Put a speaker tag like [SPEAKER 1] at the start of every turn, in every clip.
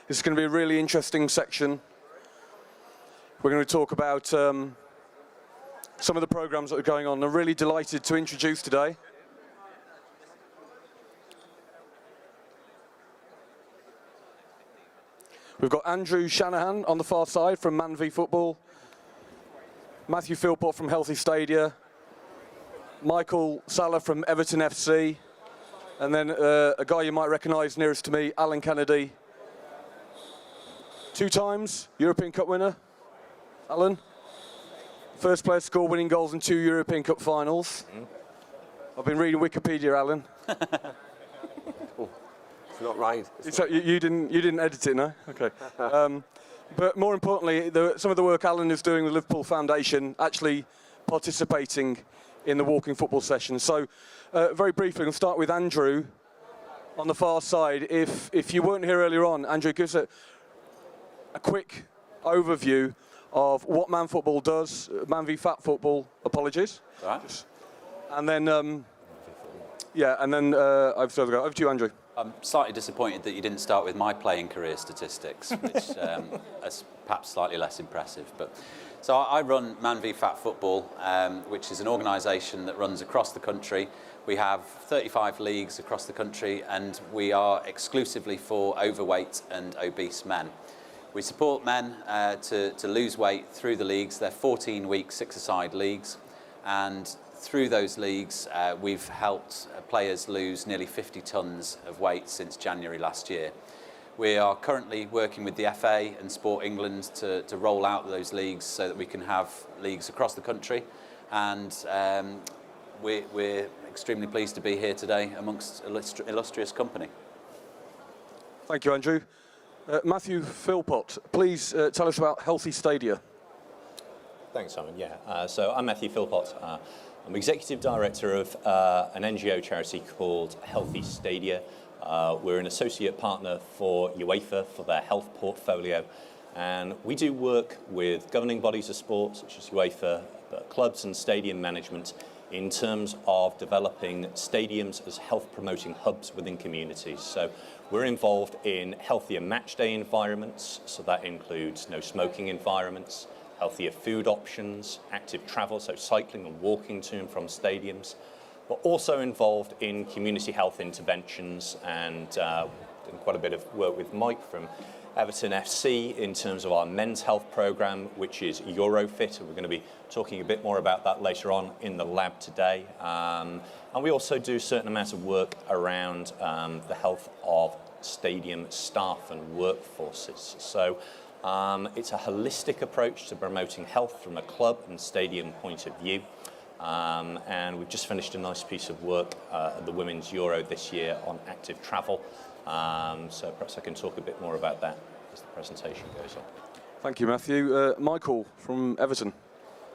[SPEAKER 1] This is going to be a really interesting section. We're going to talk about some of the programs that are going on. I'm really delighted to introduce today we've got Andrew Shanahan on the far side from Man v Football, Matthew Philpott from Healthy Stadia, Michael Salah from Everton FC, and then a guy you might recognise nearest to me, Alan Kennedy, 2 times European Cup winner. Alan, first player to score winning goals in 2 European Cup finals. I've been reading Wikipedia, Alan.
[SPEAKER 2] It's not right.
[SPEAKER 1] You didn't edit it, no? Okay. But more importantly, some of the work Alan is doing with the Liverpool Foundation, actually participating in the walking football session. So, very briefly, we'll start with Andrew on the far side. If you weren't here earlier on, Andrew, give us a quick overview of what Man Football does, Man v Fat Football, apologies.
[SPEAKER 3] Right.
[SPEAKER 1] And then, yeah, and then I've still got over to you, Andrew.
[SPEAKER 3] I'm slightly disappointed that you didn't start with my playing career statistics, which is perhaps slightly less impressive. But so I run Man v Fat Football, which is an organisation that runs across the country. We have 35 leagues across the country, and we are exclusively for overweight and obese men. We support men to lose weight through the leagues. They're 14-week, 6-a-side leagues, and through those leagues, we've helped players lose nearly 50 tonnes of weight since January last year. We are currently working with the FA and Sport England to roll out those leagues so that we can have leagues across the country. And we're extremely pleased to be here today amongst illustrious company.
[SPEAKER 1] Thank you, Andrew. Matthew Philpott, please tell us about Healthy Stadia.
[SPEAKER 4] Thanks, Simon. Yeah, so I'm Matthew Philpott. I'm Executive Director of an NGO charity called Healthy Stadia. We're an associate partner for UEFA for their health portfolio, and we do work with governing bodies of sport such as UEFA, clubs and stadium management in terms of developing stadiums as health promoting hubs within communities. So we're involved in healthier match day environments, so that includes no smoking environments, healthier food options, active travel, so cycling and walking to and from stadiums. We're also involved in community health interventions and done quite a bit of work with Mike from Everton FC in terms of our men's health programme, which is Eurofit. We're going to be talking a bit more about that later on in the lab today. And we also do a certain amount of work around the health of stadium staff and workforces. So it's a holistic approach to promoting health from a club and stadium point of view. And we've just finished a nice piece of work at the Women's Euro this year on active travel. So perhaps I can talk a bit more about that as the presentation goes on.
[SPEAKER 1] Thank you, Matthew. Michael from Everton.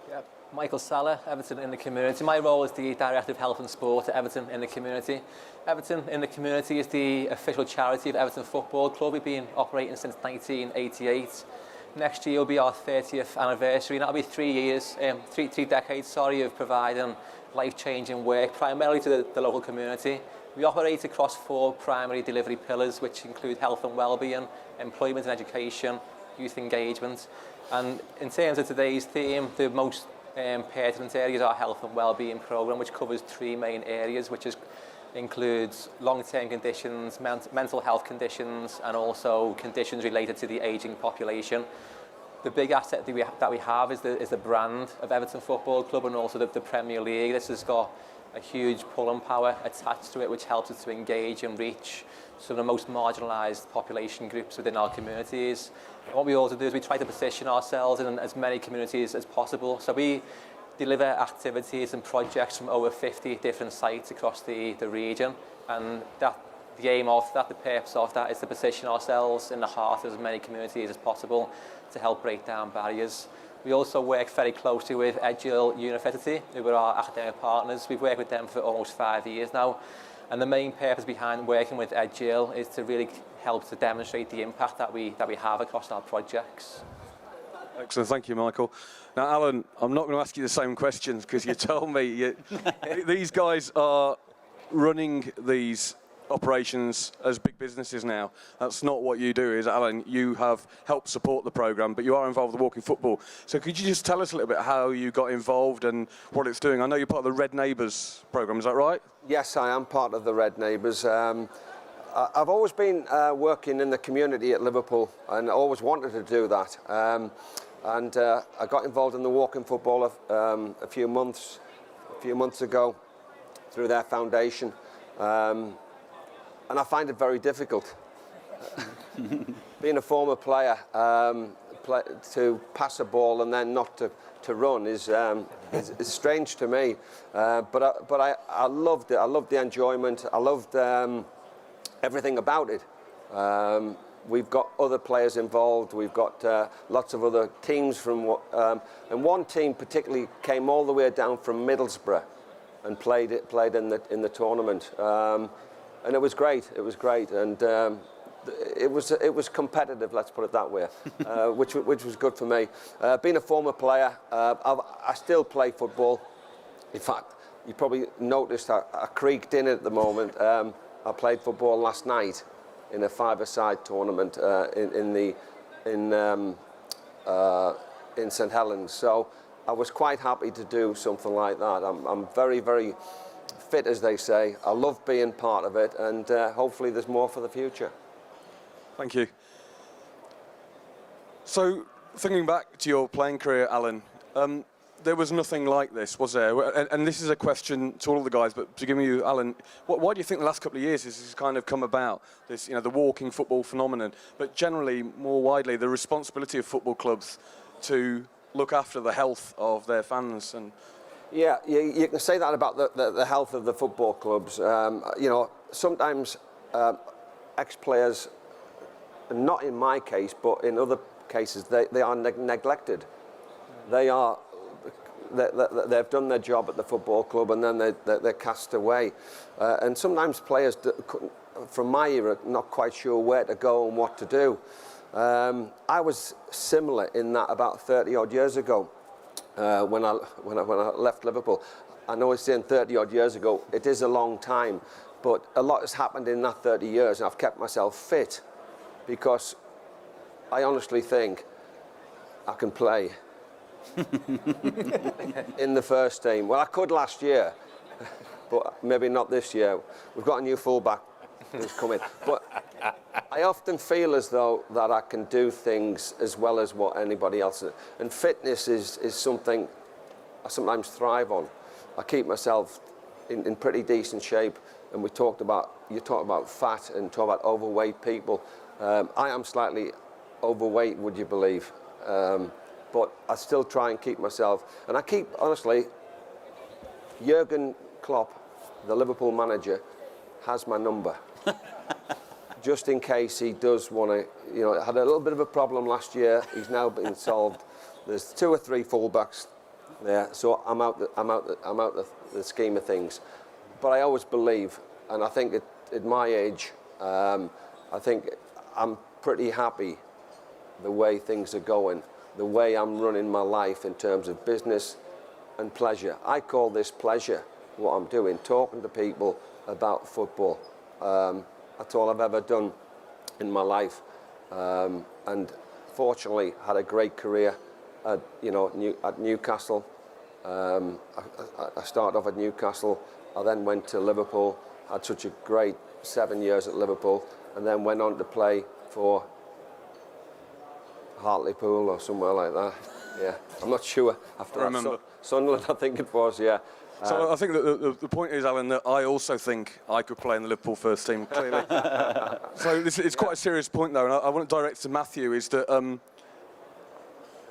[SPEAKER 5] Yeah, Michael Salah, Everton in the Community. My role is the Director of Health and Sport at Everton in the Community. Everton in the Community is the official charity of Everton Football Club. We've been operating since 1988. Next year will be our 30th anniversary, and that'll be 3 years, three decades, of providing life-changing work, primarily to the local community. We operate across 4 primary delivery pillars, which include health and well-being, employment and education, youth engagement. And in terms of today's theme, the most pertinent area is our health and well-being programme, which covers 3 main areas, which includes long-term conditions, mental health conditions, and also conditions related to the ageing population. The big asset that we have is the brand of Everton Football Club, and also the Premier League. This has got a huge pulling power attached to it, which helps us to engage and reach some of the most marginalised population groups within our communities. And what we also do is we try to position ourselves in as many communities as possible. So we deliver activities and projects from over 50 different sites across the region, and the aim of that, the purpose of that, is to position ourselves in the heart of as many communities as possible to help break down barriers. We also work very closely with Edghill University, who are our academic partners. We've worked with them for almost 5 years now, and the main purpose behind working with Edghill is to really help to demonstrate the impact that we have across our projects.
[SPEAKER 1] Excellent, thank you, Michael. Now, Alan, I'm not going to ask you the same questions because you told me these guys are running these operations as big businesses now. That's not what you do, is it, Alan? You have helped support the programme, but you are involved with Walking Football. So could you just tell us a little bit how you got involved and what it's doing? I know you're part of the Red Neighbours programme, is that right?
[SPEAKER 2] Yes, I am part of the Red Neighbours. I've always been working in the community at Liverpool and always wanted to do that. I got involved in the Walking Football a few months ago through their foundation. And I find it very difficult. Being a former player, to pass a ball and then not to run is strange to me. But I loved it. I loved the enjoyment. I loved everything about it. We've got other players involved. We've got lots of other teams from, and one team particularly came all the way down from Middlesbrough and played in the tournament. And it was great. It was great, and it was competitive. Let's put it that way, which was good for me. Being a former player, I still play football. In fact, you probably noticed I creaked in it at the moment. I played football last night in a five-a-side tournament in St Helens. So I was quite happy to do something like that. I'm very, very fit, as they say. I love being part of it, and hopefully there's more for the future.
[SPEAKER 1] Thank you. So, thinking back to your playing career, Alan, there was nothing like this, was there? And this is a question to all of the guys, but to give you, Alan, why do you think the last couple of years this has kind of come about? This, the walking football phenomenon, but generally, more widely, the responsibility of football clubs to look after the health of their fans. And
[SPEAKER 2] yeah, you can say that about the health of the football clubs. Sometimes ex-players, not in my case, but in other cases, they are neglected. They've done their job at the football club and then they're cast away. And sometimes players, from my era, not quite sure where to go and what to do. I was similar in that about 30 odd years ago when I left Liverpool. I know it's saying 30 odd years ago, it is a long time, but a lot has happened in that 30 years and I've kept myself fit because I honestly think I can play in the first team. Well, I could last year, but maybe not this year. We've got a new fullback who's coming. But I often feel as though that I can do things as well as what anybody else is. And fitness is something I sometimes thrive on. I keep myself in pretty decent shape. And you talked about fat and talk about overweight people. I am slightly overweight, would you believe? But I still try and keep myself. And I keep, honestly, Jurgen Klopp, the Liverpool manager, has my number. Just in case he does want to, had a little bit of a problem last year. He's now been solved. There's 2 or 3 fullbacks there, so I'm out the scheme of things. But I always believe, and I think at my age, I think I'm pretty happy the way things are going, the way I'm running my life in terms of business and pleasure. I call this pleasure, what I'm doing, talking to people about football. That's all I've ever done in my life. And fortunately, had a great career at Newcastle. I started off at Newcastle. I then went to Liverpool, had such a great 7 years at Liverpool, and then went on to play for Hartlepool or somewhere like that. Yeah, I'm not sure. After that, Sunderland, I think it was. Yeah.
[SPEAKER 1] So I think that the point is, Alan, that I also think I could play in the Liverpool first team, clearly. So it's quite a serious point, though, and I want to direct to Matthew, is that,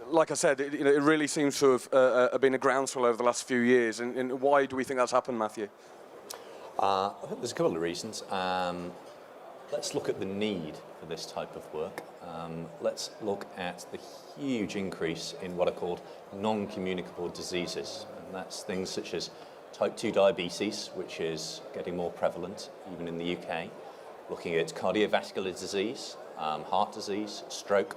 [SPEAKER 1] like I said, it really seems to have been a groundswell over the last few years. And why do we think that's happened, Matthew?
[SPEAKER 4] I think there's a couple of reasons. Let's look at the need for this type of work. Let's look at the huge increase in what are called non-communicable diseases. And that's things such as type 2 diabetes, which is getting more prevalent even in the UK. Looking at cardiovascular disease, heart disease, stroke.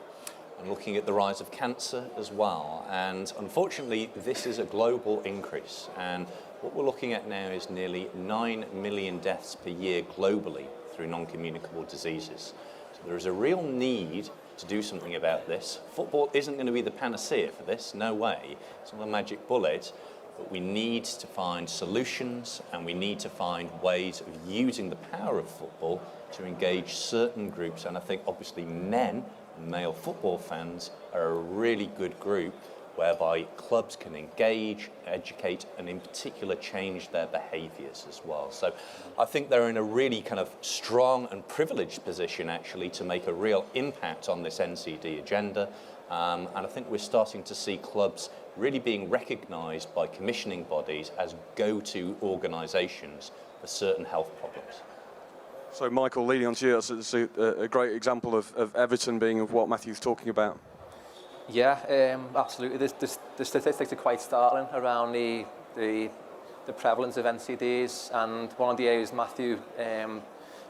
[SPEAKER 4] and looking at the rise of cancer as well. And unfortunately, this is a global increase. And what we're looking at now is nearly 9 million deaths per year globally through non-communicable diseases. So there is a real need to do something about this. Football isn't going to be the panacea for this, no way. It's not a magic bullet, but we need to find solutions, and we need to find ways of using the power of football to engage certain groups. And I think obviously men, male football fans, are a really good group whereby clubs can engage, educate, and in particular change their behaviours as well. So I think they're in a really kind of strong and privileged position actually to make a real impact on this NCD agenda. And I think we're starting to see clubs really being recognised by commissioning bodies as go-to organisations for certain health problems.
[SPEAKER 1] So Michael, leading on to you, that's a great example of Everton being of what Matthew's talking about.
[SPEAKER 5] Yeah, absolutely. The statistics are quite startling around the prevalence of NCDs, and one of the areas Matthew, in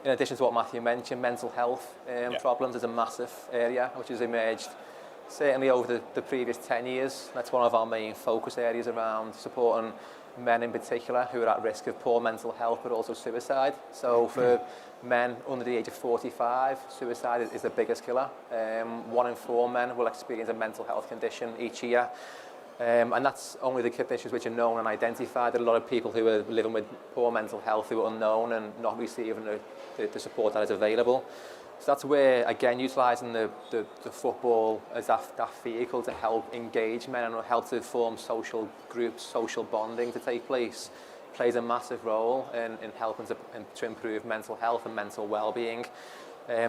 [SPEAKER 5] addition to what Matthew mentioned, mental health problems is a massive area which has emerged certainly over the previous 10 years. That's one of our main focus areas around supporting men in particular who are at risk of poor mental health but also suicide. So for men under the age of 45, suicide is the biggest killer. 1 in 4 men will experience a mental health condition each year. And that's only the conditions which are known and identified. There are a lot of people who are living with poor mental health who are unknown and not receiving the support that is available. So that's where, again, utilising the football as that vehicle to help engage men and help to form social groups, social bonding to take place, plays a massive role in helping to improve mental health and mental well-being.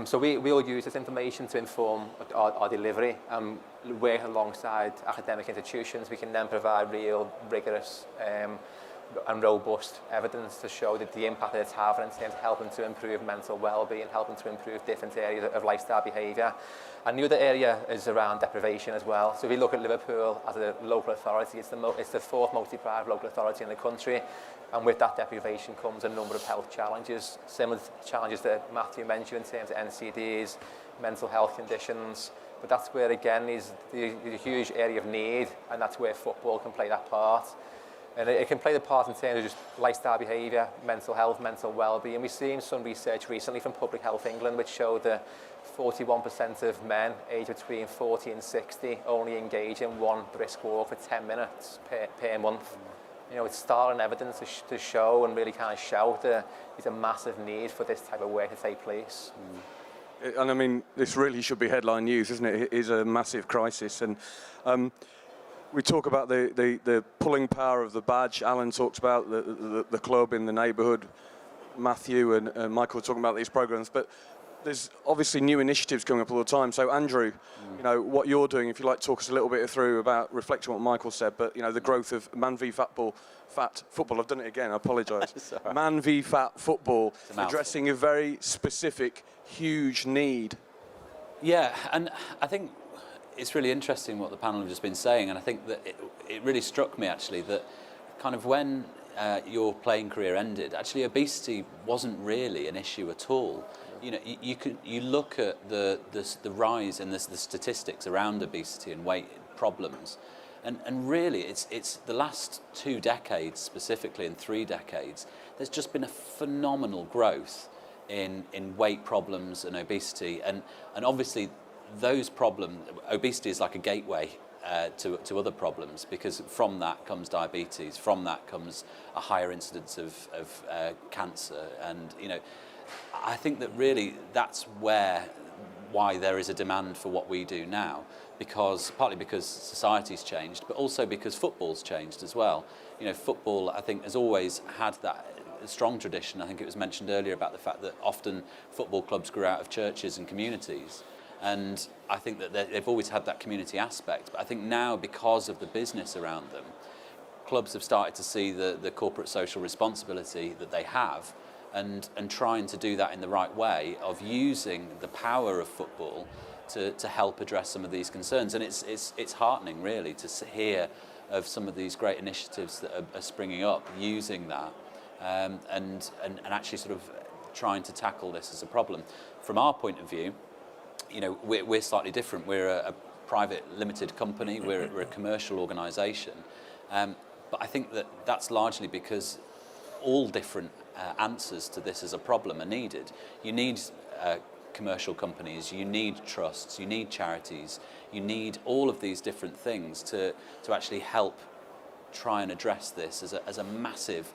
[SPEAKER 5] So we'll use this information to inform our delivery and work alongside academic institutions. We can then provide real, rigorous and robust evidence to show that the impact that it's having in terms of helping to improve mental well-being, helping to improve different areas of lifestyle behaviour. And the other area is around deprivation as well. So if we look at Liverpool as a local authority, it's the 4th most deprived local authority in the country. And with that deprivation comes a number of health challenges, similar to challenges that Matthew mentioned in terms of NCDs, mental health conditions. But that's where, again, is the huge area of need, and that's where football can play that part. And it can play the part in terms of just lifestyle behaviour, mental health, mental well-being. We've seen some research recently from Public Health England which showed that 41% of men aged between 40 and 60 only engage in 1 brisk walk for 10 minutes per month. You know, it's startling evidence to show and really kind of shout that there's a massive need for this type of work to take place.
[SPEAKER 1] And I mean, this really should be headline news, isn't it? It is a massive crisis. And we talk about the pulling power of the badge. Alan talks about the club in the neighbourhood. Matthew and Michael are talking about these programmes. But there's obviously new initiatives coming up all the time. So Andrew, you know, what you're doing, if you'd like to talk us a little bit through about reflecting on what Michael said, but, you know, the growth of Man v Fat Football, I've done it again, I apologise. Man v Fat Football, addressing a very specific, huge need.
[SPEAKER 3] Yeah, and I think it's really interesting what the panel have just been saying, and I think that it really struck me actually that kind of when your playing career ended, actually obesity wasn't really an issue at all. You know, you look at the rise in the statistics around obesity and weight problems, and really it's the last 2 decades specifically, and 3 decades, there's just been a phenomenal growth in weight problems and obesity, and obviously those problems, obesity is like a gateway to other problems, because from that comes diabetes, from that comes a higher incidence of cancer, and you know, I think that really that's why there is a demand for what we do now, partly because society's changed, but also because football's changed as well. You know, football, I think, has always had that strong tradition. I think it was mentioned earlier about the fact that often football clubs grew out of churches and communities. And I think that they've always had that community aspect. But I think now, because of the business around them, clubs have started to see the corporate social responsibility that they have, and trying to do that in the right way, of using the power of football to help address some of these concerns. And it's heartening, really, to hear of some of these great initiatives that are springing up using that, and actually sort of trying to tackle this as a problem. From our point of view, you know, we're slightly different. We're private limited company, we're a commercial organisation. But I think that that's largely because all different answers to this as a problem are needed. You need commercial companies, you need trusts, you need charities, you need all of these different things to actually help try and address this as a massive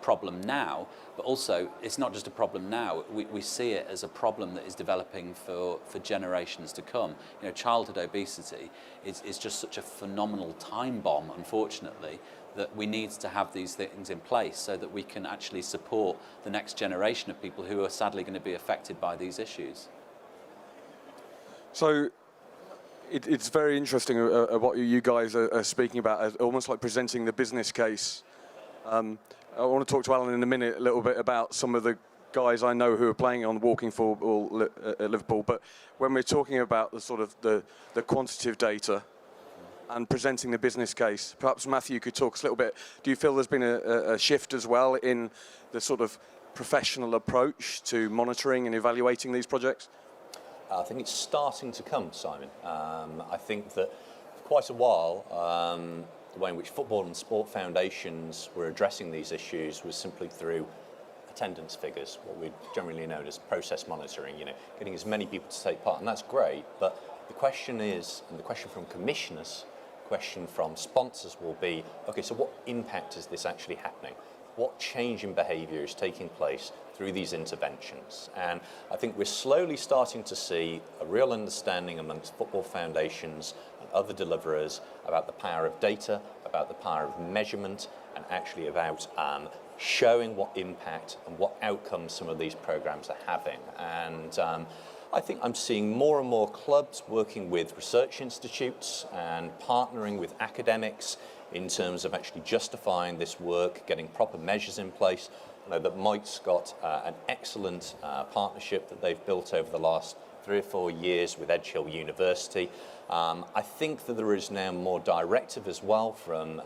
[SPEAKER 3] problem now, but also it's not just a problem now, we see it as a problem that is developing for generations to come. You know, childhood obesity is just such a phenomenal time bomb, unfortunately, that we need to have these things in place so that we can actually support the next generation of people who are sadly going to be affected by these issues.
[SPEAKER 1] So it's very interesting what you guys are speaking about, almost like presenting the business case. I want to talk to Alan in a minute a little bit about some of the guys I know who are playing on walking football at Liverpool, but when we're talking about the sort of the quantitative data and presenting the business case, perhaps Matthew could talk us a little bit. Do you feel there's been a shift as well in the sort of professional approach to monitoring and evaluating these projects?
[SPEAKER 4] I think it's starting to come, Simon. I think that for quite a while, the way in which football and sport foundations were addressing these issues was simply through attendance figures, what we generally know as process monitoring, you know, getting as many people to take part, and that's great, but the question is, and the question from commissioners, question from sponsors will be, okay, so what impact is this actually happening? What change in behaviour is taking place through these interventions? And I think we're slowly starting to see a real understanding amongst football foundations and other deliverers about the power of data, about the power of measurement, and actually about showing what impact and what outcomes some of these programs are having. And I think I'm seeing more and more clubs working with research institutes and partnering with academics in terms of actually justifying this work, getting proper measures in place. I know that Mike's got an excellent partnership that they've built over the last 3 or 4 years with Edge Hill University. I think that there is now more directive as well from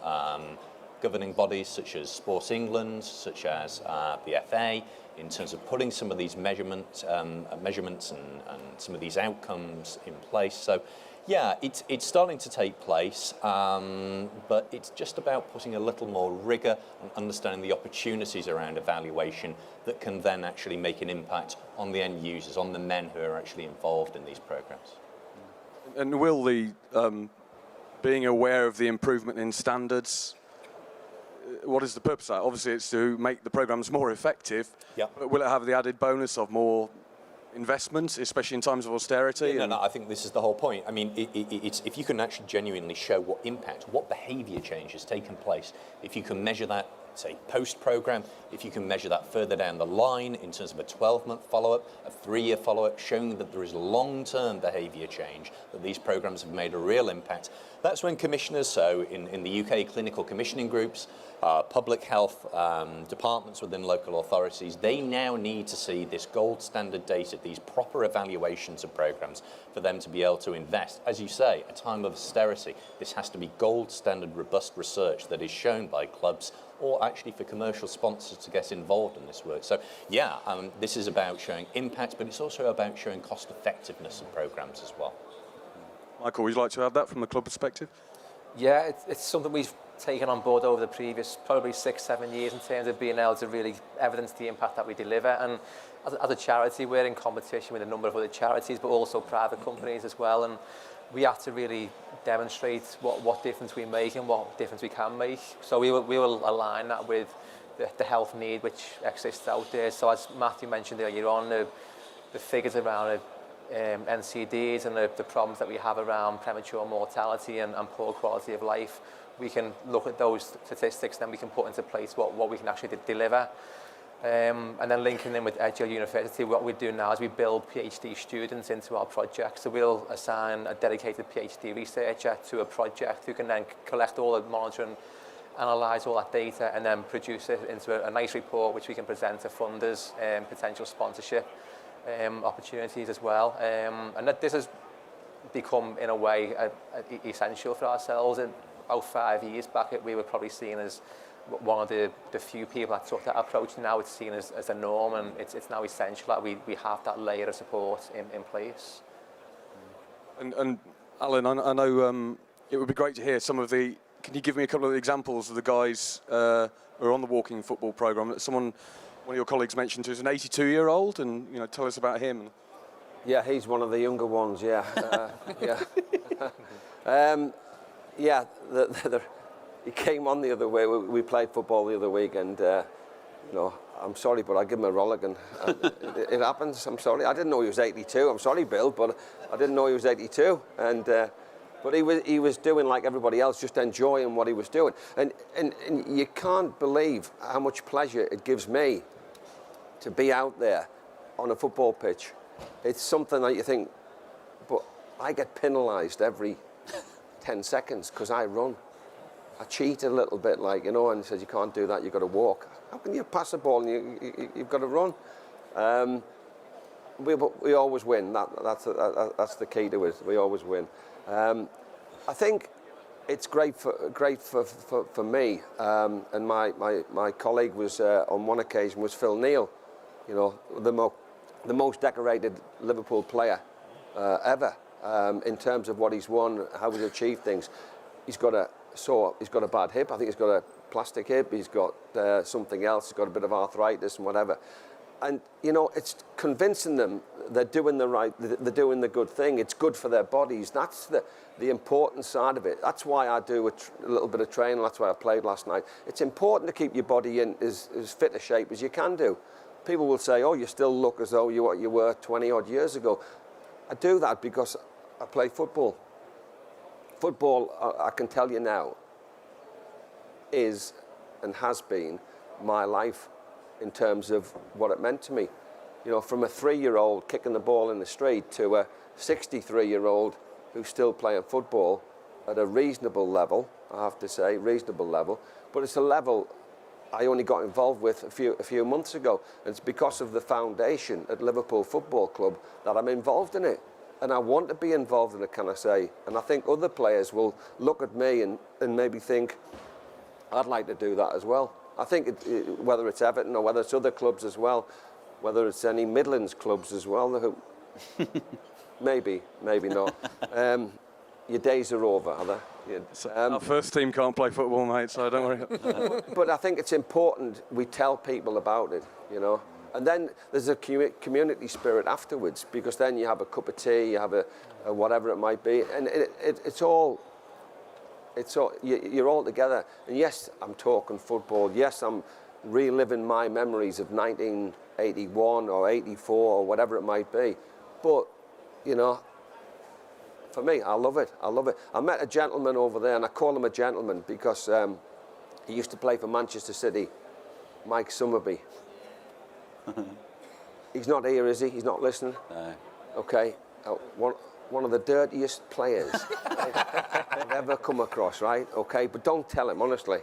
[SPEAKER 4] governing bodies such as Sports England, such as the FA, in terms of putting some of these measurements and some of these outcomes in place. So, yeah, it's starting to take place, but it's just about putting a little more rigour and understanding the opportunities around evaluation that can then actually make an impact on the end users, on the men who are actually involved in these programmes.
[SPEAKER 1] And will the being aware of the improvement in standards, what is the purpose of that? Obviously, it's to make the programmes more effective.
[SPEAKER 4] Yep.
[SPEAKER 1] But will it have the added bonus of more investment, especially in times of austerity?
[SPEAKER 4] Yeah, no, I think this is the whole point. I mean, it's if you can actually genuinely show what impact, what behaviour change has taken place, if you can measure that, say, post-programme, if you can measure that further down the line in terms of a 12-month follow-up, a 3-year follow-up, showing that there is long-term behaviour change, that these programmes have made a real impact, that's when commissioners, so in the UK clinical commissioning groups, public health departments within local authorities, they now need to see this gold standard data, these proper evaluations of programmes for them to be able to invest. As you say, a time of austerity, this has to be gold standard robust research that is shown by clubs or actually for commercial sponsors to get involved in this work. So yeah, this is about showing impact, but it's also about showing cost effectiveness of programmes as well.
[SPEAKER 1] Michael, would you like to add that from the club perspective?
[SPEAKER 5] Yeah, it's something we've taken on board over the previous probably 6-7 years in terms of being able to really evidence the impact that we deliver. And as a charity, we're in competition with a number of other charities, but also private companies as well. And we have to really demonstrate what difference we make and what difference we can make. So we will align that with the health need which exists out there. So as Matthew mentioned earlier on, the figures around NCDs and the problems that we have around premature mortality and poor quality of life, we can look at those statistics, then we can put into place what we can actually deliver. And then linking in with Edge Hill University, what we do now is we build PhD students into our project. So we'll assign a dedicated PhD researcher to a project who can then collect all the monitoring, analyse all that data, and then produce it into a nice report which we can present to funders and potential sponsorship opportunities as well. And that this has become, in a way, essential for ourselves. And about 5 years back, we were probably seen as one of the few people that took that approach. Now it's seen as a norm, and it's now essential that we have that layer of support in place.
[SPEAKER 1] And Alan, I know it would be great to hear some of the. Can you give me a couple of examples of the guys who are on the walking football programme? One of your colleagues mentioned who's an 82-year-old, and tell us about him.
[SPEAKER 2] Yeah, he's one of the younger ones. Yeah, yeah. He came on the other way. We played football the other week, and I'm sorry, but I give him a rolligan. It happens. I'm sorry. I didn't know he was 82. I'm sorry, Bill, but I didn't know he was 82. And but he was doing like everybody else, just enjoying what he was doing. And you can't believe how much pleasure it gives me to be out there on a football pitch. It's something that you think, but I get penalised every 10 seconds because I run. I cheat a little bit, and he says, you can't do that, you've got to walk. How can you pass the ball and you've got to run? We always win. That's the key to it. We always win. I think it's great for me. And my colleague was on one occasion was Phil Neal, the most decorated Liverpool player ever in terms of what he's won, how he's achieved things. He's got a bad hip. I think he's got a plastic hip. He's got something else. He's got a bit of arthritis and whatever. And it's convincing them they're doing they're doing the good thing. It's good for their bodies. That's the important side of it. That's why I do a little bit of training. That's why I played last night. It's important to keep your body in as fit a shape as you can do. People will say, "Oh, you still look as though you were 20 odd years ago." I do that because I play football. Football, I can tell you now, is and has been my life in terms of what it meant to me. From a 3-year-old kicking the ball in the street to a 63-year-old who's still playing football at a reasonable level, I have to say, reasonable level. But it's a level I only got involved with a few months ago. And it's because of the foundation at Liverpool Football Club that I'm involved in it. And I want to be involved in it, can I say? And I think other players will look at me and maybe think, I'd like to do that as well. I think whether it's Everton or whether it's other clubs as well, whether it's any Midlands clubs as well, maybe not. Your days are over, are they?
[SPEAKER 1] Our first team can't play football, mate, so don't worry.
[SPEAKER 2] But I think it's important we tell people about it, And then there's a community spirit afterwards, because then you have a cup of tea, you have a whatever it might be, and it's all you're all together. And yes, I'm talking football. Yes, I'm reliving my memories of 1981 or 84 or whatever it might be. But for me, I love it. I love it. I met a gentleman over there, and I call him a gentleman because he used to play for Manchester City, Mike Summerby. He's not here, is he? He's not listening?
[SPEAKER 3] No.
[SPEAKER 2] Okay. One of the dirtiest players I've ever come across, right? Okay, but don't tell him, honestly.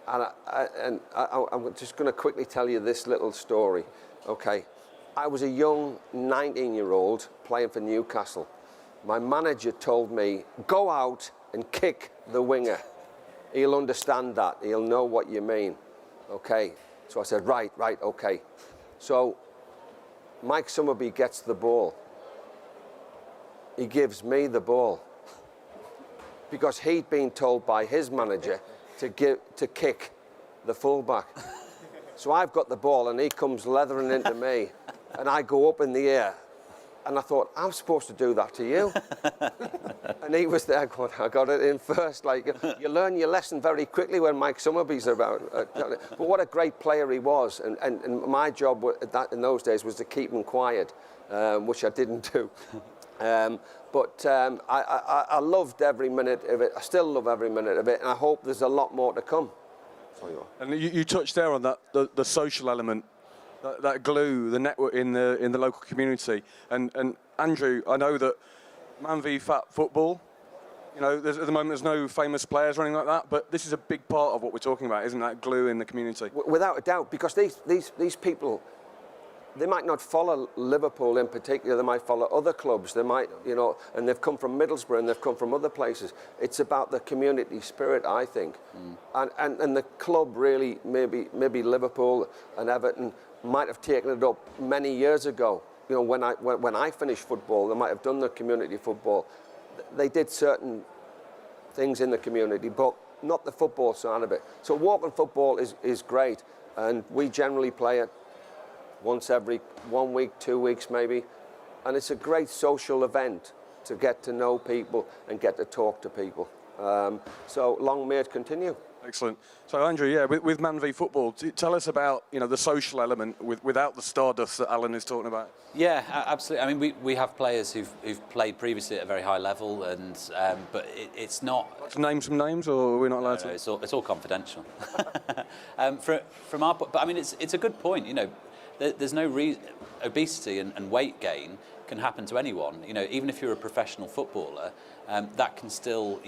[SPEAKER 2] And I'm just going to quickly tell you this little story. Okay, I was a young 19-year-old playing for Newcastle. My manager told me, go out and kick the winger. He'll understand that. He'll know what you mean. Okay, so I said, right, okay. So Mike Summerby gets the ball. He gives me the ball because he'd been told by his manager to kick the fullback. So I've got the ball and he comes leathering into me and I go up in the air and I thought, I'm supposed to do that to you. And he was there going, I got it in first. You learn your lesson very quickly when Mike Summerby's about. But what a great player he was. And my job in those days was to keep him quiet, which I didn't do. But I loved every minute of it. I still love every minute of it, and I hope there's a lot more to come.
[SPEAKER 1] And you touched there on that the social element, that glue, the network in the local community. And Andrew, I know that Man v Fat football. At the moment there's no famous players or anything like that, but this is a big part of what we're talking about, isn't that glue in the community?
[SPEAKER 2] Without a doubt, because these people. They might not follow Liverpool in particular, they might follow other clubs, they might, and they've come from Middlesbrough and they've come from other places. It's about the community spirit, I think. And the club really, maybe Liverpool and Everton might have taken it up many years ago. When I finished football, they might have done the community football. they did certain things in the community, but not the football side of it. So walking football is great, and we generally play it once every 1 week, 2 weeks maybe, and it's a great social event to get to know people and get to talk to people. So long may it continue.
[SPEAKER 1] Excellent. So Andrew, yeah, with Man v Football, tell us about the social element without the stardust that Alan is talking about.
[SPEAKER 3] Yeah, absolutely. I mean, we have players who've played previously at a very high level, and but it's not.
[SPEAKER 1] Let's name some names, or we're not allowed to.
[SPEAKER 3] It's all confidential. From our, but I mean, it's a good point. There's no reason. Obesity and weight gain can happen to anyone. Even if you're a professional footballer, that can still,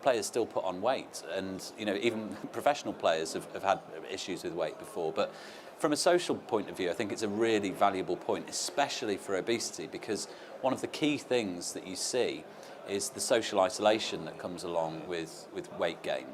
[SPEAKER 3] players still put on weight, and even professional players have had issues with weight before. But from a social point of view, I think it's a really valuable point, especially for obesity, because one of the key things that you see is the social isolation that comes along with weight gain.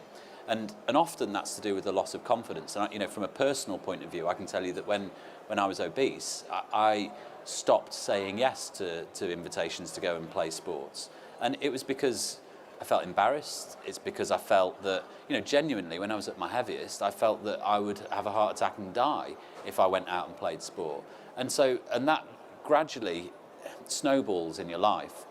[SPEAKER 3] And often that's to do with the loss of confidence. And from a personal point of view, I can tell you that when I was obese, I stopped saying yes to invitations to go and play sports. And it was because I felt embarrassed. It's because I felt that, genuinely, when I was at my heaviest, I felt that I would have a heart attack and die if I went out and played sport. And that gradually snowballs in your life,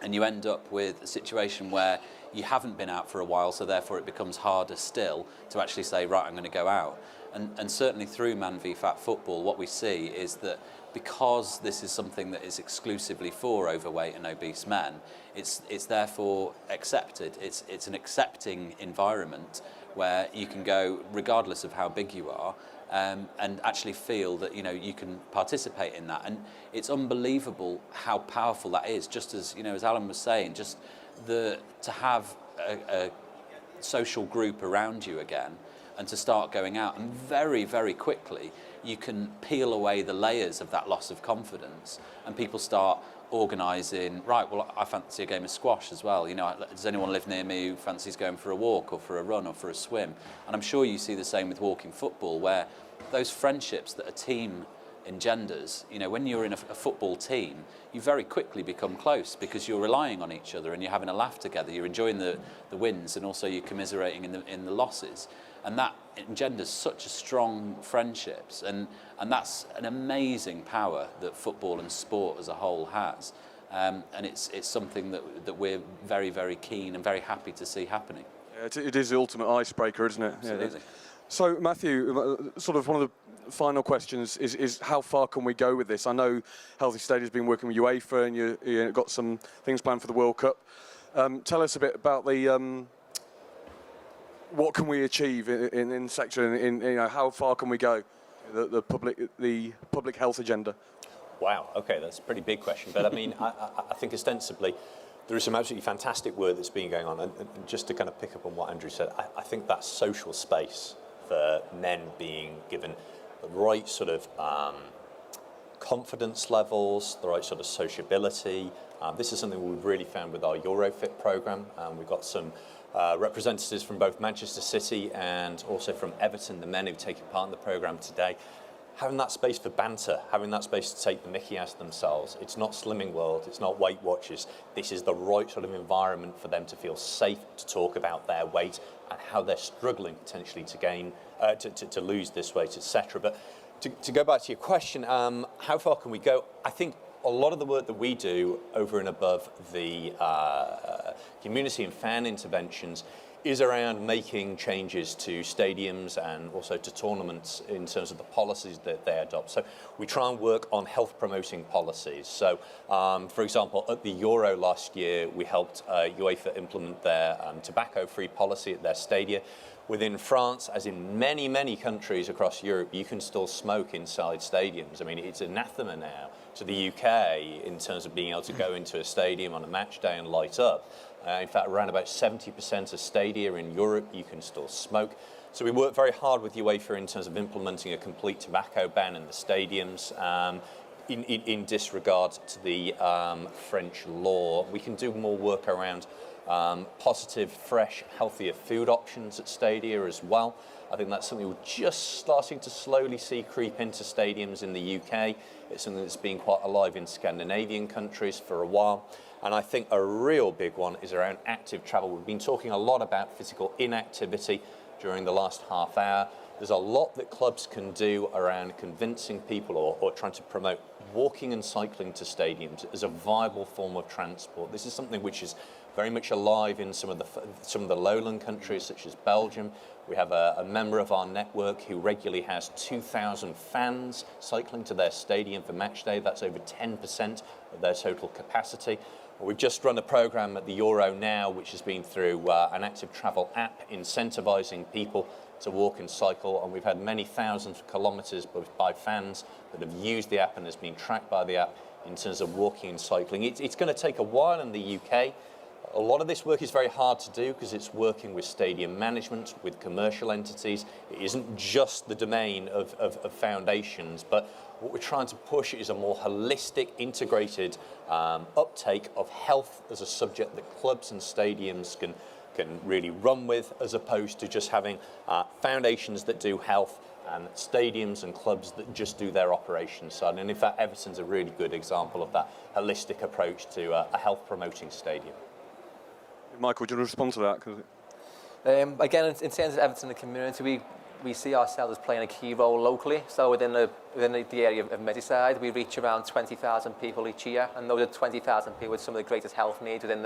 [SPEAKER 3] and you end up with a situation where you haven't been out for a while, so therefore it becomes harder still to actually say, right, I'm going to go out. And certainly through Man v Fat Football, what we see is that because this is something that is exclusively for overweight and obese men, it's therefore accepted. It's an accepting environment where you can go, regardless of how big you are, and actually feel that you can participate in that. And it's unbelievable how powerful that is. Just as as Alan was saying, just to have a social group around you again, and to start going out, and very, very quickly you can peel away the layers of that loss of confidence, and people start organising, right, well, I fancy a game of squash as well. Does anyone live near me who fancies going for a walk or for a run or for a swim? And I'm sure you see the same with walking football, where those friendships that a team engenders, when you're in a football team, you very quickly become close because you're relying on each other and you're having a laugh together, you're enjoying the wins, and also you're commiserating in the losses. And that engenders such a strong friendships, and that's an amazing power that football and sport as a whole has. And it's something that we're very, very keen and very happy to see happening.
[SPEAKER 1] Yeah, it is the ultimate icebreaker, isn't it?
[SPEAKER 3] Absolutely.
[SPEAKER 1] Yeah. So Matthew, sort of one of the final questions is how far can we go with this? I know Healthy Stadium's been working with UEFA, and you got some things planned for the World Cup. Tell us a bit about the what can we achieve in sector, how far can we go, the public health agenda?
[SPEAKER 4] Wow, okay, that's a pretty big question, but I mean, I think ostensibly there is some absolutely fantastic work that's been going on, and just to kind of pick up on what Andrew said, I think that social space for men being given the right sort of confidence levels, the right sort of sociability. This is something we've really found with our Eurofit programme. We've got some representatives from both Manchester City and also from Everton, the men who've taken part in the programme today. Having that space for banter, having that space to take the mickey out of themselves. It's not Slimming World, it's not Weight Watchers. This is the right sort of environment for them to feel safe to talk about their weight and how they're struggling potentially to gain, to lose this weight, etc. But to go back to your question, how far can we go? I think a lot of the work that we do over and above the community and fan interventions is around making changes to stadiums and also to tournaments in terms of the policies that they adopt. So we try and work on health promoting policies. So for example, at the Euro last year, we helped UEFA implement their tobacco-free policy at their stadia. Within France, as in many, many countries across Europe, you can still smoke inside stadiums. I mean, it's anathema now to the UK in terms of being able to go into a stadium on a match day and light up. In fact, around about 70% of stadia in Europe, you can still smoke. So we work very hard with UEFA in terms of implementing a complete tobacco ban in the stadiums. In disregard to the French law, we can do more work around positive, fresh, healthier food options at stadia as well. I think that's something we're just starting to slowly see creep into stadiums in the UK. It's something that's been quite alive in Scandinavian countries for a while. And I think a real big one is around active travel. We've been talking a lot about physical inactivity during the last half hour. There's a lot that clubs can do around convincing people or trying to promote walking and cycling to stadiums as a viable form of transport. This is something which is very much alive in some of the lowland countries, such as Belgium. We have a member of our network who regularly has 2,000 fans cycling to their stadium for match day. That's over 10% of their total capacity. We've just run a programme at the Euro now, which has been through an active travel app incentivising people to walk and cycle, and we've had many thousands of kilometres by fans that have used the app and has been tracked by the app in terms of walking and cycling. It's going to take a while in the UK. A lot of this work is very hard to do because it's working with stadium management, with commercial entities. It isn't just the domain of foundations, but what we're trying to push is a more holistic, integrated uptake of health as a subject that clubs and stadiums can really run with, as opposed to just having foundations that do health and stadiums and clubs that just do their operations side. And in fact, Everton's a really good example of that holistic approach to a health promoting stadium.
[SPEAKER 1] Michael, do you want to respond to that?
[SPEAKER 5] Again, in terms of Everton and the community, we see ourselves as playing a key role locally. So within the area of Merseyside, we reach around 20,000 people each year, and those are 20,000 people with some of the greatest health needs within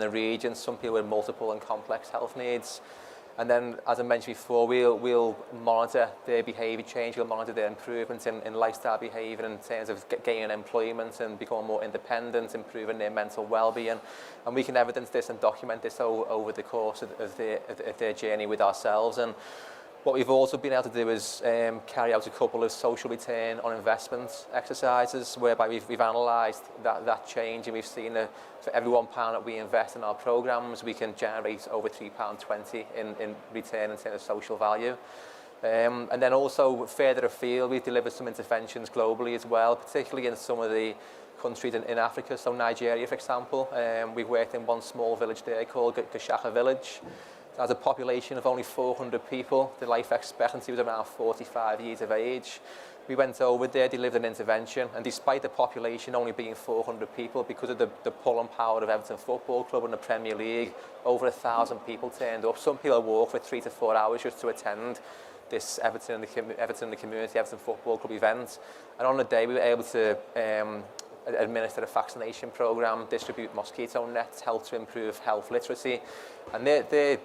[SPEAKER 5] the region. Some people with multiple and complex health needs. And then, as I mentioned before, we'll monitor their behaviour change, we'll monitor their improvements in lifestyle behaviour in terms of gaining employment and becoming more independent, improving their mental well-being. And we can evidence this and document this over the course of their journey with ourselves. And what we've also been able to do is carry out a couple of social return on investment exercises whereby we've analysed that change, and we've seen that for every £1 that we invest in our programmes, we can generate over £3.20 in return in terms of social value. And then also further afield, we've delivered some interventions globally as well, particularly in some of the countries in Africa. So Nigeria, for example, we've worked in one small village there called Gashaka Village. It has a population of only 400 people. The life expectancy was around 45 years of age. We went over there, delivered an intervention, and despite the population only being 400 people, because of the pull and power of Everton Football Club and the Premier League, over 1,000 people turned up. Some people walk for 3 to 4 hours just to attend this Everton in the Community, Everton Football Club event. And on the day, we were able to administer a vaccination programme, distribute mosquito nets, help to improve health literacy. And they're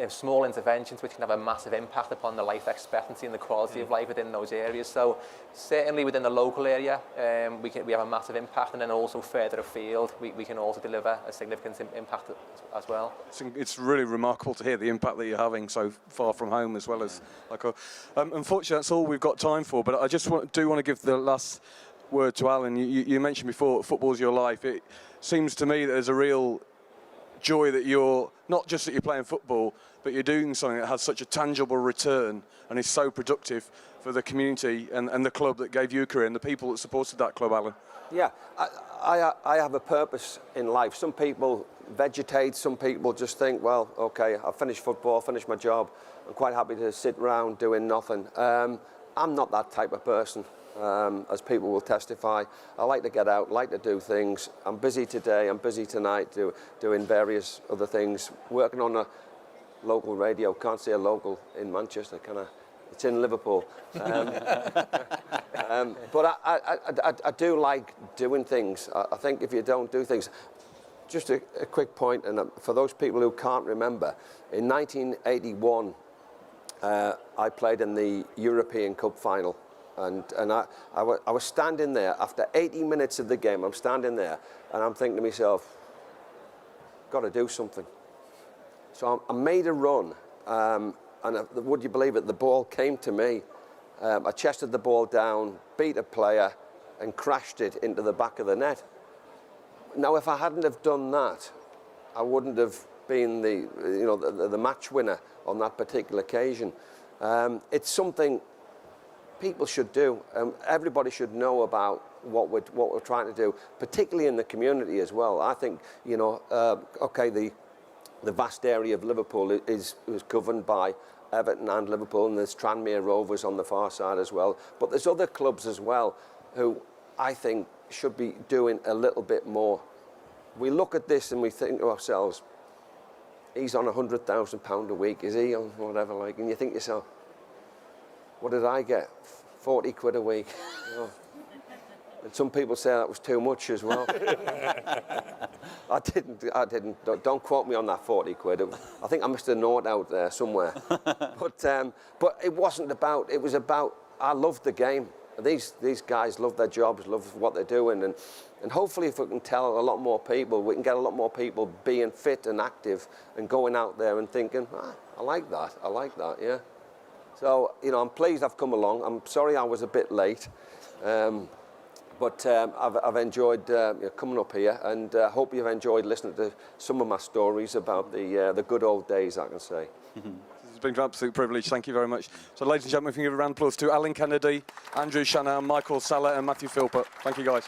[SPEAKER 5] small interventions which can have a massive impact upon the life expectancy and the quality of life within those areas. So certainly within the local area, we have a massive impact, and then also further afield, we can also deliver a significant impact as well.
[SPEAKER 1] It's really remarkable to hear the impact that you're having so far from home as well as like. Unfortunately, that's all we've got time for. But I just do want to give the last word to Alan. You mentioned before, football's your life. It seems to me that there's a real joy that you're not just that you're playing football, but you're doing something that has such a tangible return and is so productive for the community and the club that gave you a career and the people that supported that club, Alan.
[SPEAKER 2] Yeah, I have a purpose in life. Some people vegetate, some people just think, well, okay, I've finished football, finished my job, I'm quite happy to sit around doing nothing. I'm not that type of person. As people will testify, I like to get out, like to do things. I'm busy today, I'm busy tonight, doing various other things, working on a local radio. Can't say a local in Manchester, can I? It's in Liverpool. But I do like doing things. I think if you don't do things, just a quick point, and for those people who can't remember, in 1981, I played in the European Cup final. And I was standing there, after 80 minutes of the game, I'm standing there, and I'm thinking to myself, got to do something. So I made a run, and would you believe it, the ball came to me. I chested the ball down, beat a player, and crashed it into the back of the net. Now, if I hadn't have done that, I wouldn't have been the match winner on that particular occasion. It's something people should do. Everybody should know about what we're trying to do, particularly in the community as well. I think, okay, the vast area of Liverpool is governed by Everton and Liverpool, and there's Tranmere Rovers on the far side as well. But there's other clubs as well who I think should be doing a little bit more. we look at this and we think to ourselves, he's on £100,000 a week, is he, on whatever, like, and you think to yourself, what did I get? 40 quid a week. You know? And some people say that was too much as well. I didn't. Don't quote me on that 40 quid. I think I missed a note out there somewhere. But it wasn't about, it was about, I loved the game. These guys love their jobs, love what they're doing, and hopefully if we can tell a lot more people, we can get a lot more people being fit and active and going out there and thinking, I like that, yeah. So, you know, I'm pleased I've come along. I'm sorry I was a bit late. But I've enjoyed coming up here, and hope you've enjoyed listening to some of my stories about the good old days, I can say.
[SPEAKER 1] It's been an absolute privilege. Thank you very much. So, ladies and gentlemen, if you can give a round of applause to Alan Kennedy, Andrew Shanahan, Michael Salah, and Matthew Philpott. Thank you, guys.